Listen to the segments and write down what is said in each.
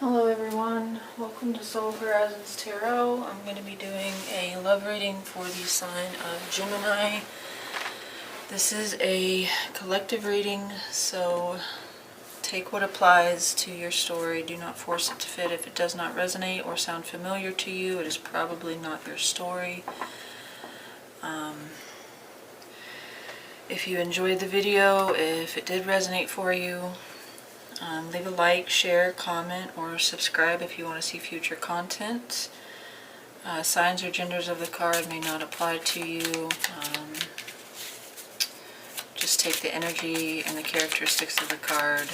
Hello everyone, welcome to Soul Horizons Tarot. I'm going to be doing a love reading for the sign of Gemini. This is a collective reading, so take what applies to your story. Do not force it to fit. If it does not resonate or sound familiar to you, it is probably not your story. If you enjoyed the video, if it did resonate for you, leave a like, share, comment, or subscribe if you want to see future content. Signs or genders of the card may not apply to you. Just take the energy and the characteristics of the card.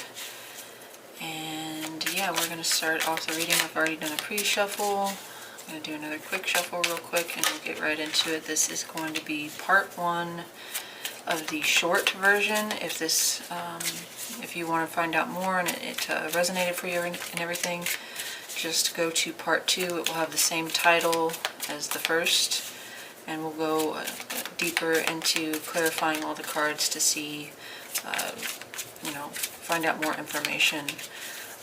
And yeah, we're going to start off the reading. I've already done a pre-shuffle. I'm going to do another quick shuffle real quick and we'll get right into it. This is going to be part one of the short version. If you want to find out more and it resonated for you and everything, just go to part two. It will have the same title as the first, and we'll go deeper into clarifying all the cards to see, find out more information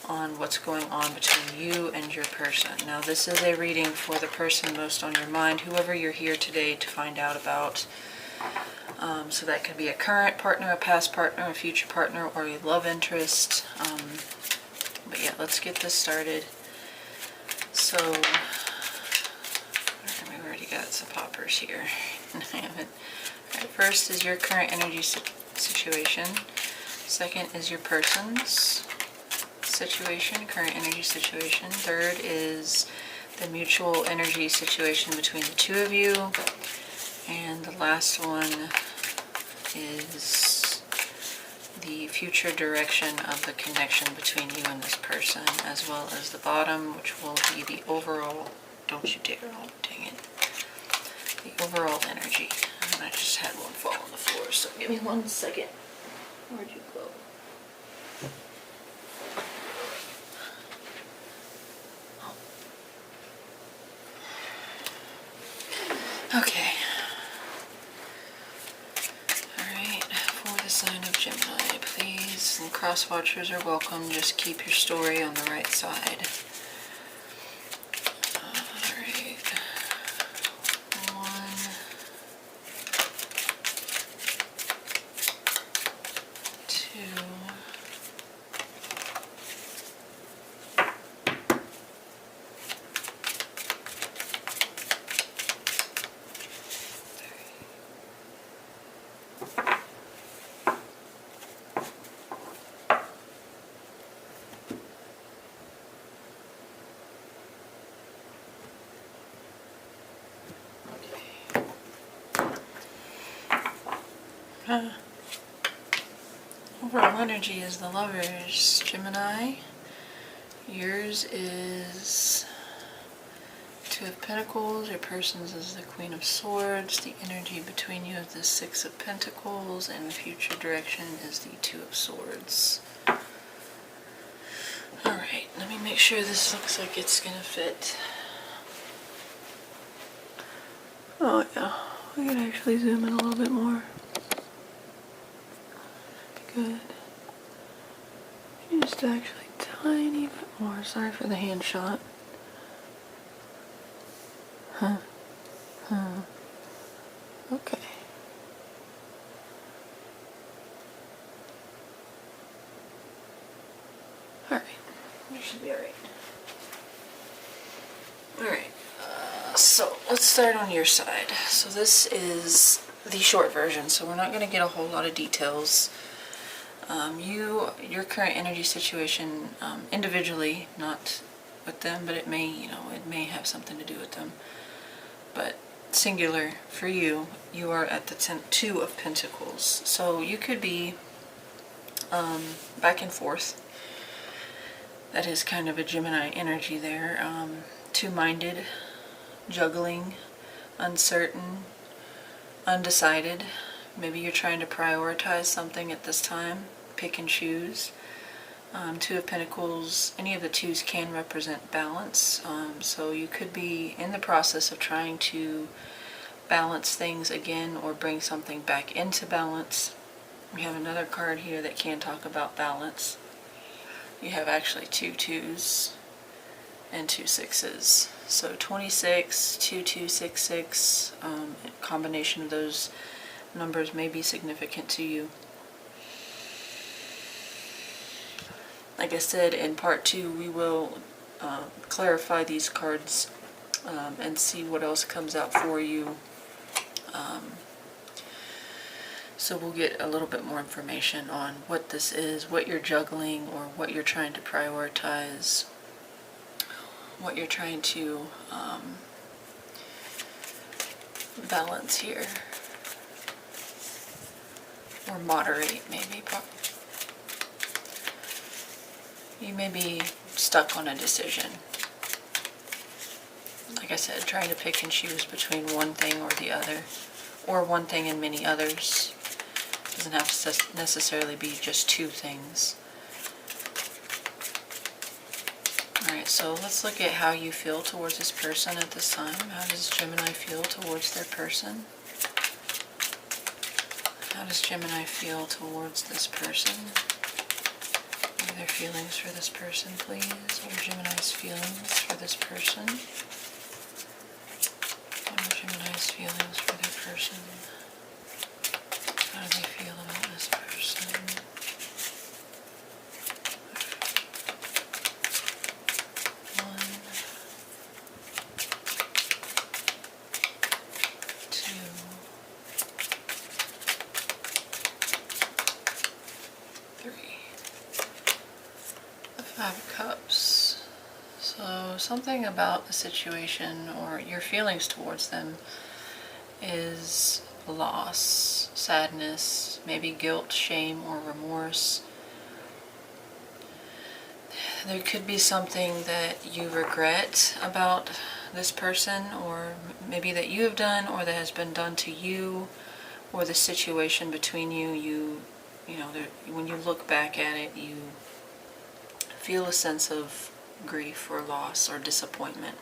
on what's going on between you and your person. Now, this is a reading for the person most on your mind, whoever you're here today to find out about. So that could be a current partner, a past partner, a future partner, or a love interest. But yeah, let's get this started. So, we already got some poppers here. Alright, first is your current energy situation. Second is your person's situation, current energy situation. Third is the mutual energy situation between the two of you. And the last one is the future direction of the connection between you and this person, as well as the bottom, which will be the overall, don't you dare, oh dang it, the overall energy. And I just had one fall on the floor, so give me 1 second. Where'd you go? Okay. Alright, for the sign of Gemini, please, and cross watchers are welcome, just keep your story on the right side. Alright. 1, 2, 3. Overall energy is the Lovers, Gemini. Yours is Two of Pentacles. Your person's is the Queen of Swords. The energy between you is the Six of Pentacles, and the future direction is the Two of Swords. Alright, let me make sure this looks like it's gonna fit. Oh yeah, we can actually zoom in a little bit more. Good. Just actually tiny bit more. Sorry for the hand shot. Okay. Alright. You should be alright. Alright. So, let's start on your side. So this is the short version, so we're not going to get a whole lot of details. Your current energy situation, individually, not with them, but it may have something to do with them. But singular for you, you are at the Two of Pentacles. So you could be back and forth. That is kind of a Gemini energy there. Two-minded, juggling, uncertain, undecided. Maybe you're trying to prioritize something at this time, pick and choose. Two of Pentacles, any of the twos can represent balance. So you could be in the process of trying to balance things again or bring something back into balance. We have another card here that can talk about balance. You have actually two twos and 2 6s. So 26, 2266, combination of those numbers may be significant to you. Like I said, in part 2 we will clarify these cards and see what else comes out for you. So we'll get a little bit more information on what this is, what you're juggling, or what you're trying to prioritize, what you're trying to balance here, or moderate maybe. You may be stuck on a decision. Like I said, trying to pick and choose between one thing or the other, or one thing and many others. Doesn't have to necessarily be just two things. Alright, so let's look at how you feel towards this person at this time. How does Gemini feel towards their person? How does Gemini feel towards this person? What are their feelings for this person, please? What are Gemini's feelings for this person? What are Gemini's feelings for their person? How do they feel about this person? One, two, three. The 5 of Cups. So something about the situation or your feelings towards them is loss, sadness, maybe guilt, shame, or remorse. There could be something that you regret about this person, or maybe that you have done, or that has been done to you, or the situation between you. You know, when you look back at it, you feel a sense of grief or loss or disappointment.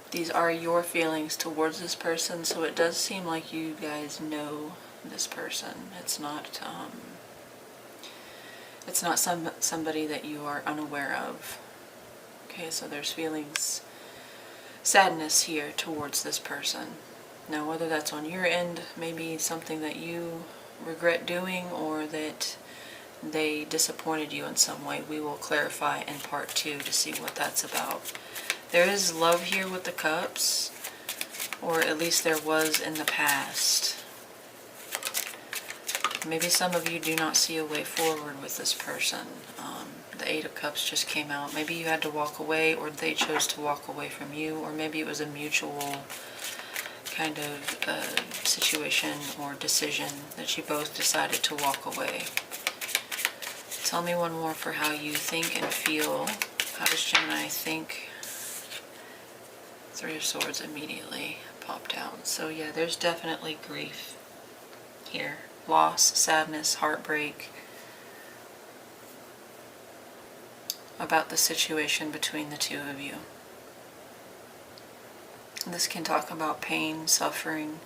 These are your feelings towards this person, so it does seem like you guys know this person. It's not somebody that you are unaware of. Okay, so there's feelings, sadness here towards this person. Now, whether that's on your end, maybe something that you regret doing, or that they disappointed you in some way, we will clarify in part 2 to see what that's about. There is love here with the Cups, or at least there was in the past. Maybe some of you do not see a way forward with this person. The 8 of Cups just came out. Maybe you had to walk away, or they chose to walk away from you, or maybe it was a mutual kind of situation or decision that you both decided to walk away. Tell me one more for how you think and feel. How does Gemini think? 3 of Swords immediately popped out. So yeah, there's definitely grief here. Loss, sadness, heartbreak about the situation between the two of you. This can talk about pain, suffering.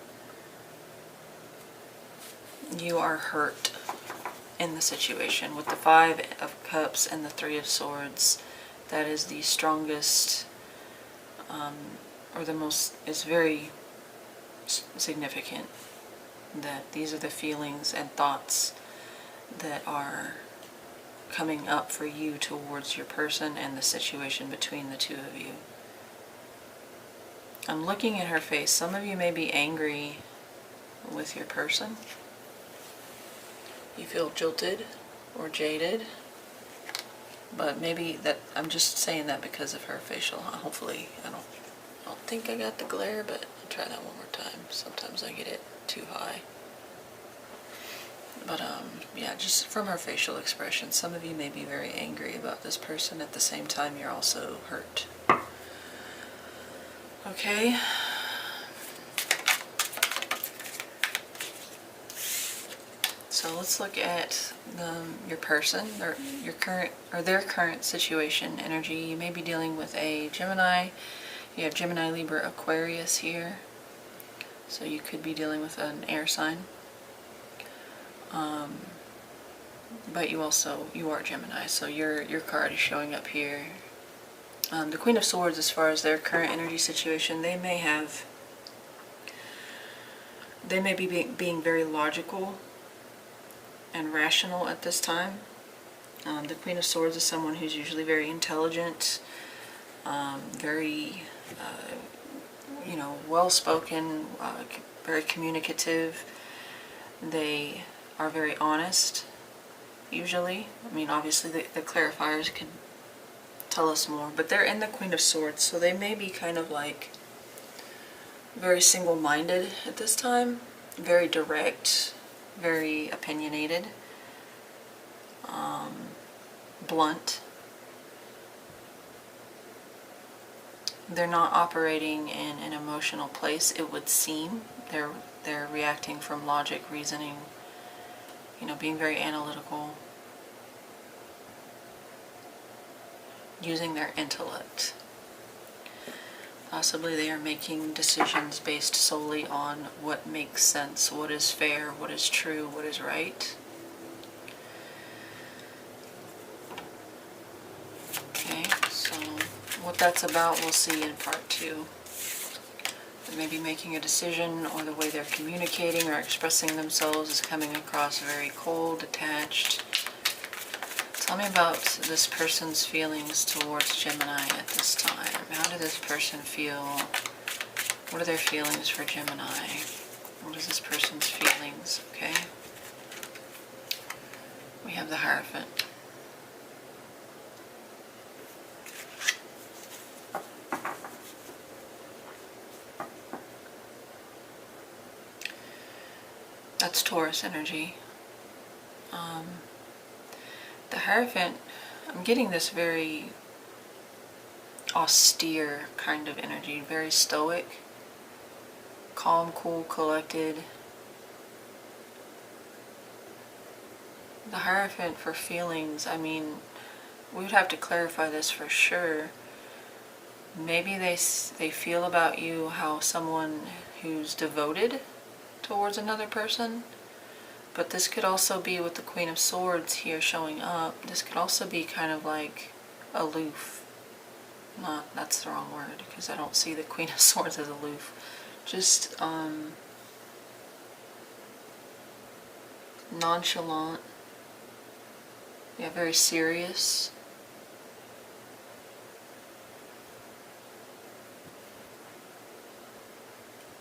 You are hurt in the situation. With the 5 of Cups and the 3 of Swords, that is the strongest, or the most, it's very significant that these are the feelings and thoughts that are coming up for you towards your person and the situation between the two of you. I'm looking at her face. Some of you may be angry with your person. You feel jilted or jaded, but maybe that, I'm just saying that because of her facial. Hopefully, I don't think I got the glare, but I'll try that one more time. Sometimes I get it too high. But yeah, just from her facial expression, some of you may be very angry about this person. At the same time, you're also hurt. Okay. So let's look at your person, or your current, or their current situation, energy. You may be dealing with a Gemini. You have Gemini, Libra, Aquarius here. So you could be dealing with an air sign. but you are Gemini, so your card is showing up here. The Queen of Swords, as far as their current energy situation, they may be being very logical and rational at this time. The Queen of Swords is someone who's usually very intelligent, very, well-spoken, very communicative. They are very honest, usually. I mean, obviously the clarifiers could tell us more, but they're in the Queen of Swords, so they may be kind of like very single-minded at this time, very direct, very opinionated, blunt. They're not operating in an emotional place, it would seem. They're reacting from logic, reasoning, being very analytical, using their intellect. Possibly they are making decisions based solely on what makes sense, what is fair, what is true, what is right. Okay, so what that's about we'll see in part 2. They may be making a decision, or the way they're communicating or expressing themselves is coming across very cold, detached. Tell me about this person's feelings towards Gemini at this time. How did this person feel? What are their feelings for Gemini? What is this person's feelings? Okay. We have the Hierophant. That's Taurus energy. The Hierophant, I'm getting this very austere kind of energy, very stoic, calm, cool, collected. The Hierophant for feelings, I mean, we would have to clarify this for sure. Maybe they feel about you how someone who's devoted towards another person. But this could also be with the Queen of Swords here showing up. This could also be kind of like aloof. That's the wrong word, because I don't see the Queen of Swords as aloof. Just nonchalant. Yeah, very serious.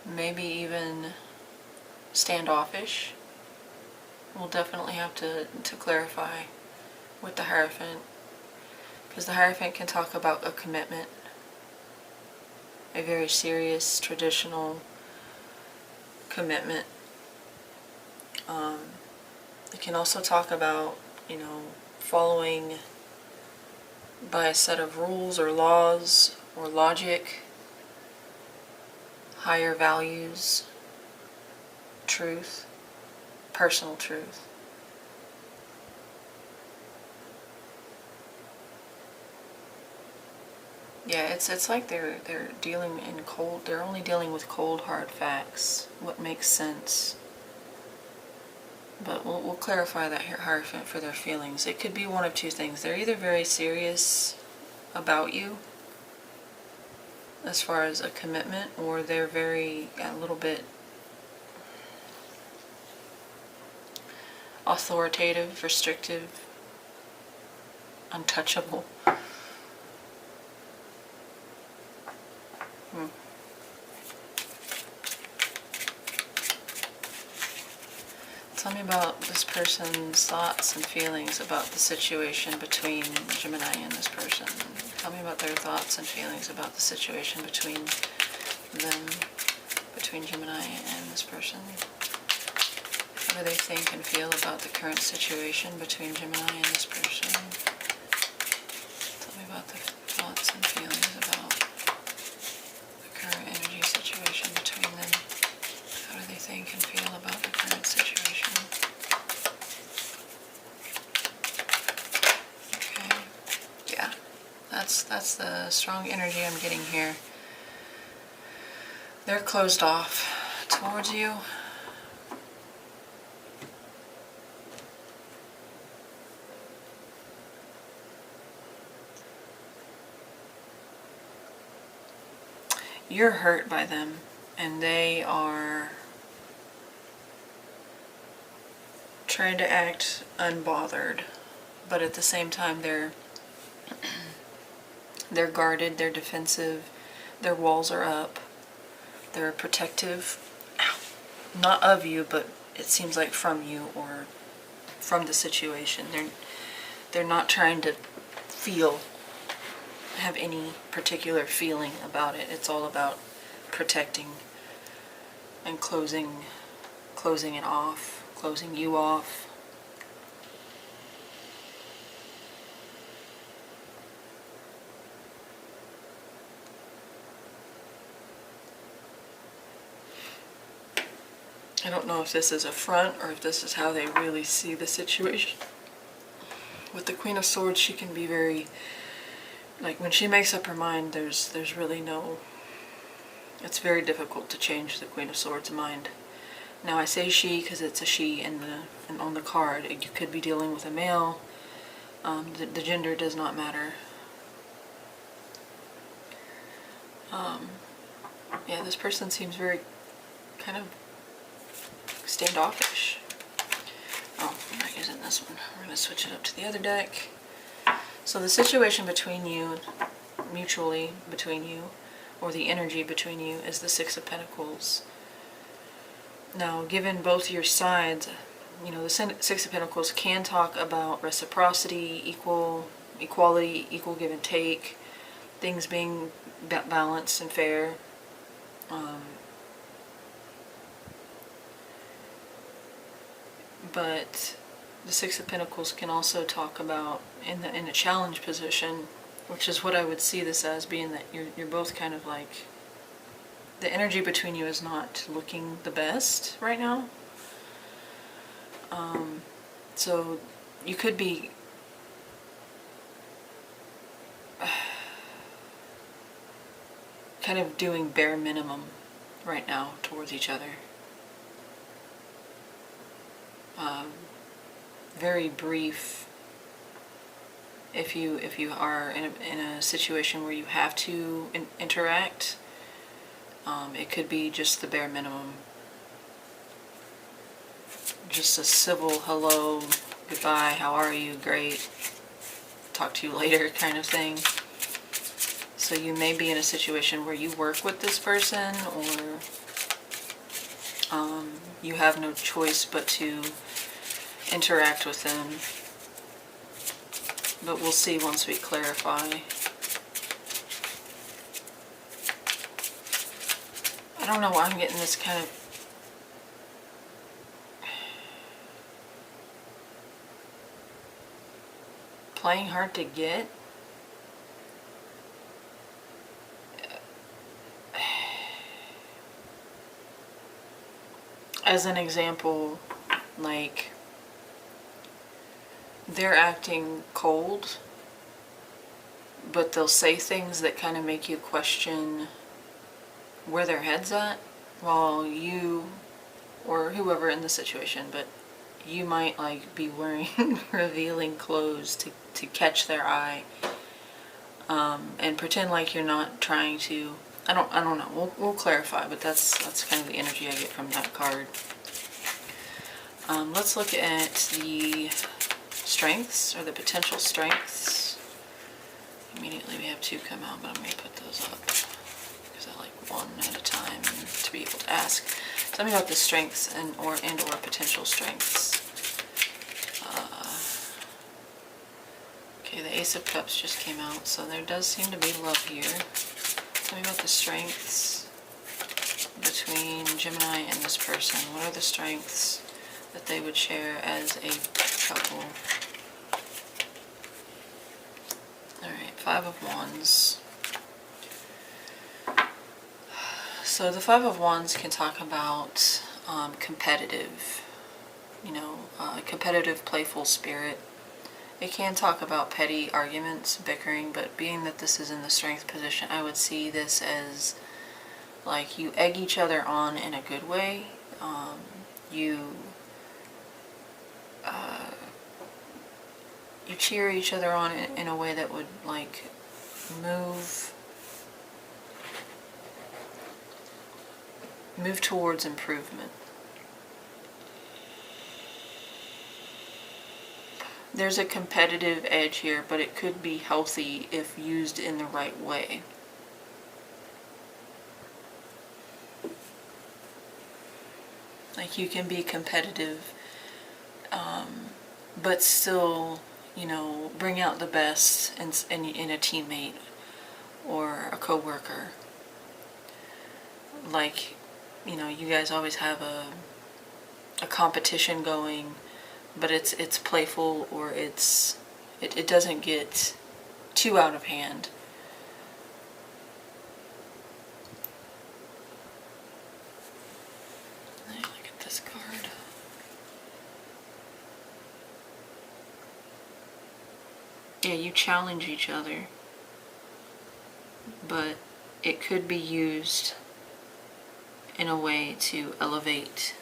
Maybe even standoffish. We'll definitely have to clarify with the Hierophant, because the Hierophant can talk about a commitment, a very serious, traditional commitment. It can also talk about, following by a set of rules or laws or logic, higher values, truth, personal truth. Yeah, it's like they're dealing in cold. They're only dealing with cold, hard facts. What makes sense. But we'll clarify that here, Hierophant, for their feelings. It could be one of two things. They're either very serious about you, as far as a commitment, or they're a little bit authoritative, restrictive, untouchable. Tell me about this person's thoughts and feelings about the situation between Gemini and this person. Tell me about their thoughts and feelings about the situation between them, between Gemini and this person. What do they think and feel about the current situation between Gemini and this person? Tell me about the thoughts and feelings about the current energy situation between them. How do they think and feel about the current situation? Okay. Yeah. That's the strong energy I'm getting here. They're closed off towards you. you're hurt by them, and they are trying to act unbothered, but at the same time they're guarded, they're defensive, their walls are up, they're protective, not of you, but it seems like from you or from the situation. They're not trying to have any particular feeling about it. It's all about protecting and closing it off, closing you off. I don't know if this is a front or if this is how they really see the situation. With the Queen of Swords, she can be very, like, when she makes up her mind, there's really no, it's very difficult to change the Queen of Swords' mind. Now I say she because it's a she and on the card. You could be dealing with a male. The gender does not matter. Yeah, this person seems very kind of standoffish. Oh, I'm not using this one. We're going to switch it up to the other deck. So the situation between you, mutually between you, or the energy between you, is the Six of Pentacles. Now, given both your sides, you know, the Six of Pentacles can talk about reciprocity, equality, equal give and take, things being balanced and fair. But the Six of Pentacles can also talk about in a challenge position, which is what I would see this as, being that you're both kind of like, the energy between you is not looking the best right now. So you could be kind of doing bare minimum right now towards each other. Very brief. If you are in a situation where you have to interact, it could be just the bare minimum. Just a civil hello, goodbye, how are you, great, talk to you later kind of thing. So you may be in a situation where you work with this person, or you have no choice but to interact with them. But we'll see once we clarify. I don't know why I'm getting this kind of playing hard to get. As an example, like, they're acting cold, but they'll say things that kind of make you question where their head's at, while you, or whoever in the situation, but you might like be wearing revealing clothes to catch their eye, and pretend like you're not trying to. I don't know. We'll clarify, but that's kind of the energy I get from that card. Let's look at the strengths, or the potential strengths. Immediately we have two come out, but I'm going to put those up because I like one at a time to be able to ask. Tell me about the strengths and or potential strengths. Okay, the Ace of Cups just came out, so there does seem to be love here. Tell me about the strengths between Gemini and this person. What are the strengths that they would share as a couple? Alright, Five of Wands. So the Five of Wands can talk about competitive, competitive, playful spirit. It can talk about petty arguments, bickering, but being that this is in the strength position, I would see this as like you egg each other on in a good way. You cheer each other on in a way that would like move move towards improvement. There's a competitive edge here, but it could be healthy if used in the right way. Like, you can be competitive, but still, you know, bring out the best in a teammate or a coworker. Like, you know, you guys always have a competition going, but it's playful, or it doesn't get too out of hand. Look at this card. Yeah, you challenge each other, but it could be used in a way to elevate.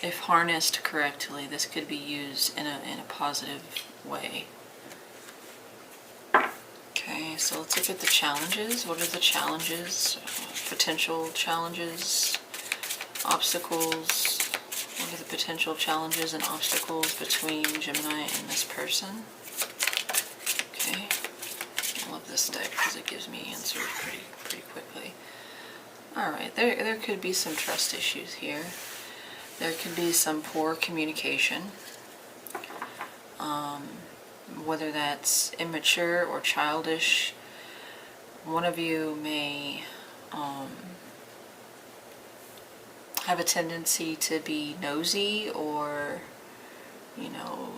If harnessed correctly, this could be used in a positive way. Okay, so let's look at the challenges. What are the challenges? Potential challenges, obstacles. What are the potential challenges and obstacles between Gemini and this person? Okay, I love this deck because it gives me answers pretty quickly. Alright, there could be some trust issues here. There could be some poor communication, whether that's immature or childish. One of you may have a tendency to be nosy, or, you know,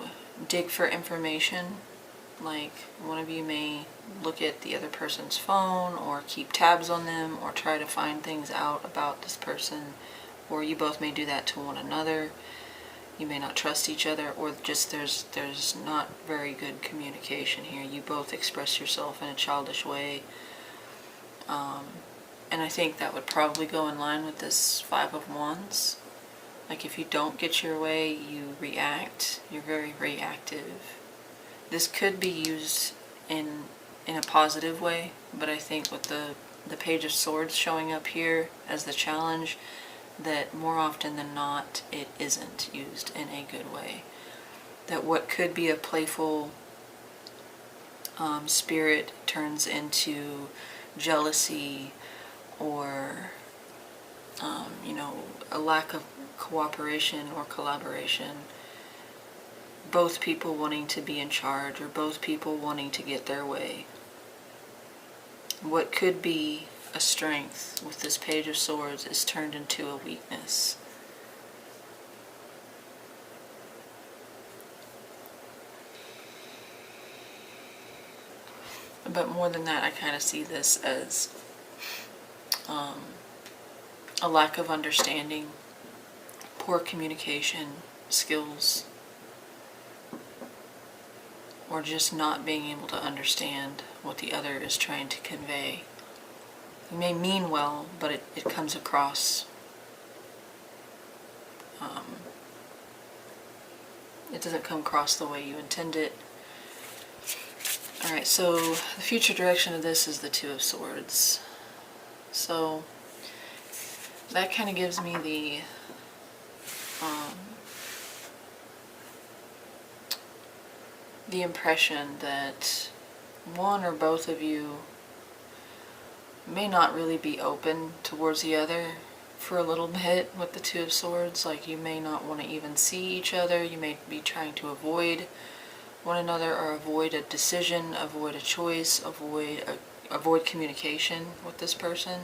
dig for information. Like, one of you may look at the other person's phone, or keep tabs on them, or try to find things out about this person. Or you both may do that to one another. You may not trust each other, or just there's not very good communication here. You both express yourself in a childish way. And I think that would probably go in line with this Five of Wands. Like, if you don't get your way, you react. You're very reactive. This could be used in a positive way, but I think with the Page of Swords showing up here as the challenge, that more often than not it isn't used in a good way. That what could be a playful spirit turns into jealousy, or you know, a lack of cooperation or collaboration. Both people wanting to be in charge, or both people wanting to get their way. What could be a strength with this Page of Swords is turned into a weakness. But more than that, I kind of see this as a lack of understanding, poor communication skills, or just not being able to understand what the other is trying to convey. You may mean well, but it comes across, it doesn't come across the way you intend it. Alright, so the future direction of this is the Two of Swords. So that kind of gives me the impression that one or both of you may not really be open towards the other for a little bit with the Two of Swords. Like, you may not want to even see each other. You may be trying to avoid one another, or avoid a decision, avoid a choice, avoid communication with this person.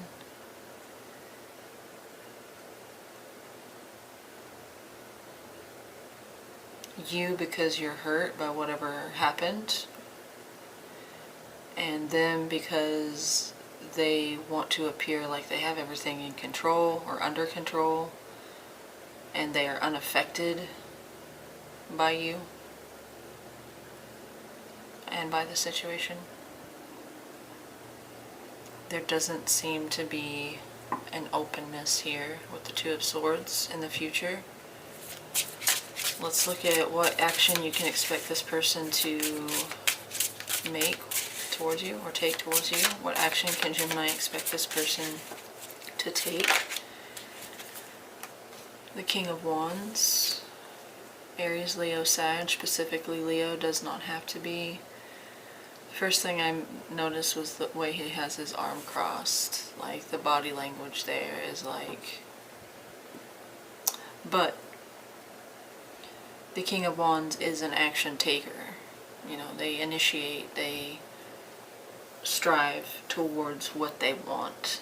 You because you're hurt by whatever happened, and them because they want to appear like they have everything in control or under control, and they are unaffected by you and by the situation. There doesn't seem to be an openness here with the Two of Swords in the future. Let's look at what action you can expect this person to make towards you or take towards you? What action can Gemini expect this person to take? The King of Wands. Aries, Leo, Sag, specifically Leo, does not have to be. The first thing I noticed was the way he has his arm crossed. Like, the body language there is like... But the King of Wands is an action taker. You know, they initiate, they strive towards what they want.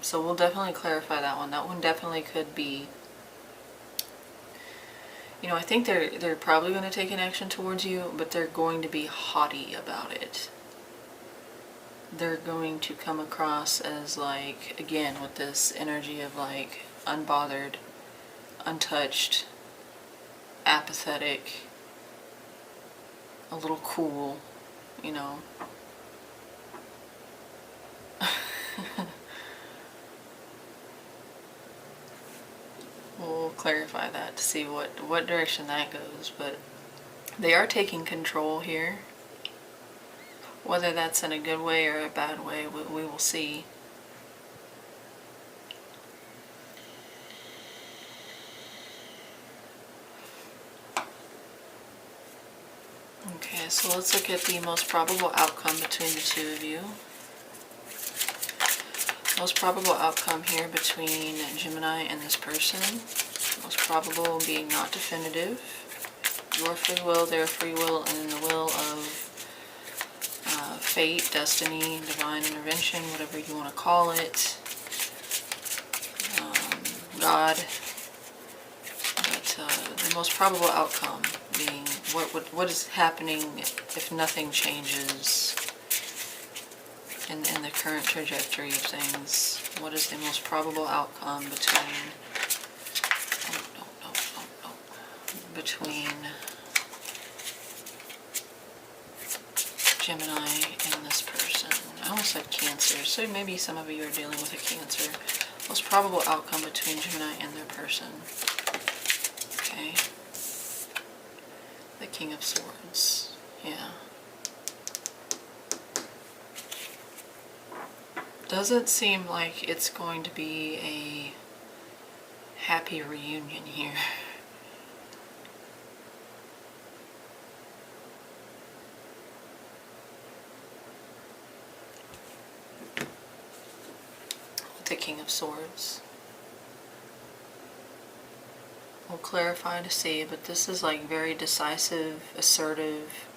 So we'll definitely clarify that one. That one definitely could be... You know, I think they're probably going to take an action towards you, but they're going to be haughty about it. They're going to come across as like, again, with this energy of like unbothered, untouched, apathetic, a little cool, you know. We'll clarify that to see what direction that goes, but they are taking control here. Whether that's in a good way or a bad way, we will see. Okay, so let's look at the most probable outcome between the two of you. Most probable outcome here between Gemini and this person. Most probable being not definitive. Your free will, their free will, and the will of fate, destiny, divine intervention, whatever you want to call it. God. But the most probable outcome being what is happening if nothing changes in the current trajectory of things. What is the most probable outcome between between Gemini and this person? I almost said Cancer, so maybe some of you are dealing with a Cancer. Most probable outcome between Gemini and their person. Okay. The King of Swords. Yeah. Doesn't seem like it's going to be a happy reunion here. The King of Swords. We'll clarify to see, but this is like very decisive, assertive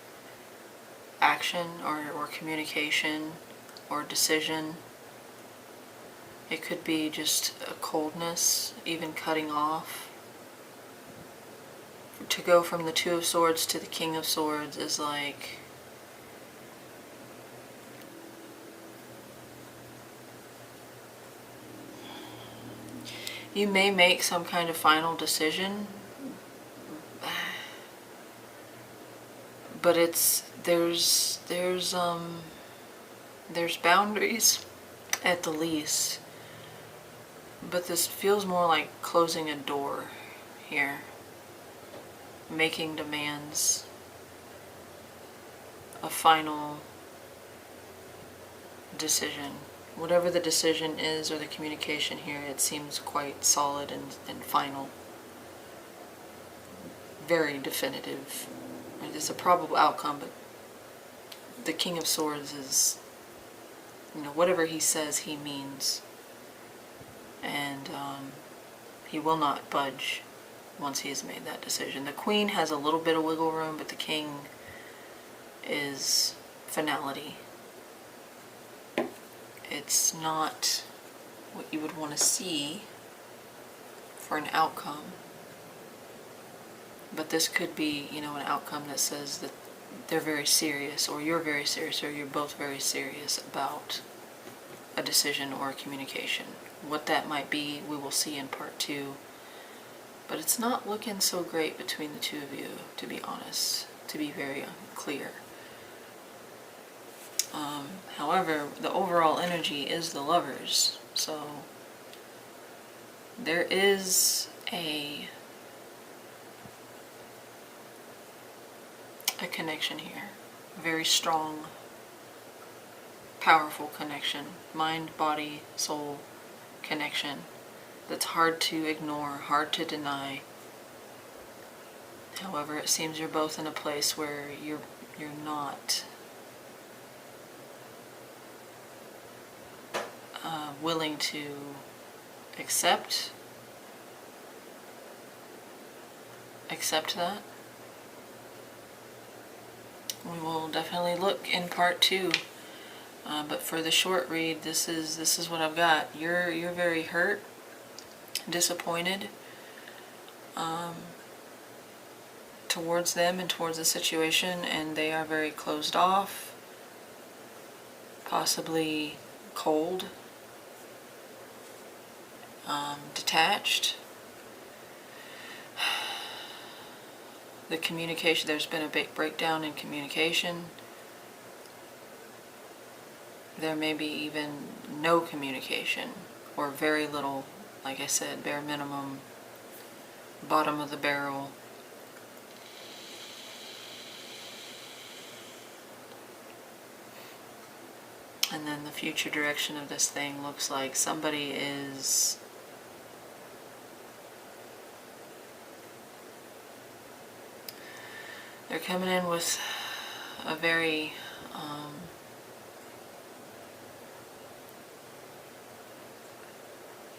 action or communication or decision. It could be just a coldness, even cutting off. To go from the Two of Swords to the King of Swords is like... You may make some kind of final decision, but there's boundaries at the least. But this feels more like closing a door here, making demands, a final decision. Whatever the decision is or the communication here, it seems quite solid and final. Very definitive. It's a probable outcome, but the King of Swords is, you know, whatever he says he means. And he will not budge once he has made that decision. The Queen has a little bit of wiggle room, but the King is finality. It's not what you would want to see for an outcome. But this could be, you know, an outcome that says that they're very serious, or you're very serious, or you're both very serious about a decision or a communication. What that might be, we will see in part 2. But it's not looking so great between the two of you, to be honest, to be very clear. However, the overall energy is the Lovers, so there is a connection here, a very strong, powerful connection, mind, body, soul connection that's hard to ignore, hard to deny. However, it seems you're both in a place where you're not willing to accept that. We will definitely look in part 2, but for the short read, this is what I've got. You're very hurt, disappointed towards them and towards the situation, and they are very closed off, possibly cold, detached. The communication, there's been a big breakdown in communication. There may be even no communication, or very little, like I said, bare minimum, bottom of the barrel. And then the future direction of this thing looks like somebody is they're coming in with a very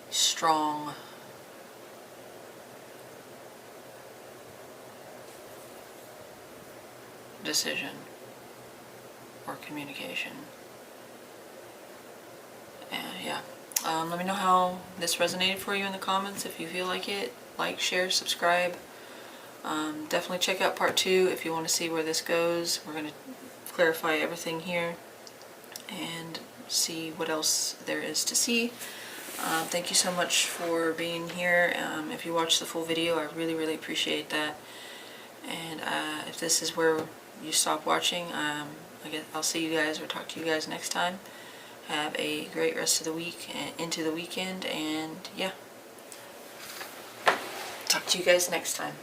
strong decision or communication. Yeah. Let me know how this resonated for you in the comments if you feel like it. Like, share, subscribe. Definitely check out part 2 if you want to see where this goes. We're going to clarify everything here and see what else there is to see. Thank you so much for being here. If you watch the full video, I really appreciate that. And if this is where you stop watching, I'll see you guys or talk to you guys next time. Have a great rest of the week and into the weekend, and yeah, talk to you guys next time.